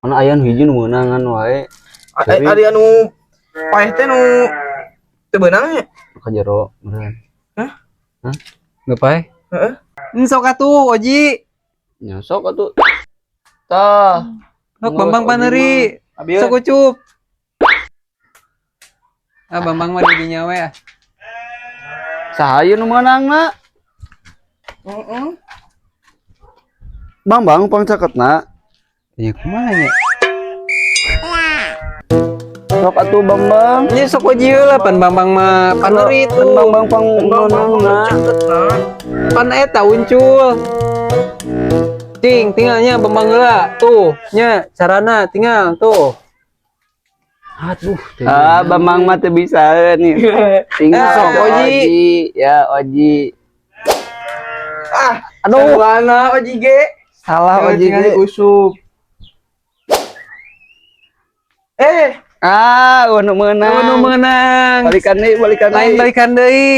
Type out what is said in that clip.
Mana aya nu hiji nu meunangan wae. Ari anu paeh teh nu teu beunang nya. Ka jero meureun. Hah? Hah? Geus paeh? Heeh. Sok atuh Oji. Nya sok atuh. Tah. Sok Bambang Paneri. Sok ucup. Ah Bambang mah di dinya we ah. Saha nu meunangna? Heeh. Bambang pangcaketna. Ya kumaha nya? Sok atuh Bambang. Nya sok Oji lah pan Bambang mah Paneri itu. Bambang pang meunangna. Pan eta uncul. Tinggalnya Bambang heula. Tuh, nya carana tinggal tuh. Aduh, Bambang mah teu bisa nih. Tinggal Sok Oji. Ya Oji. Aduh, mana Oji ge? Salah Oji ge. Usup. Nu meunang. Nu meunang. Balikan deui, balikan deui. Lain balikan deui.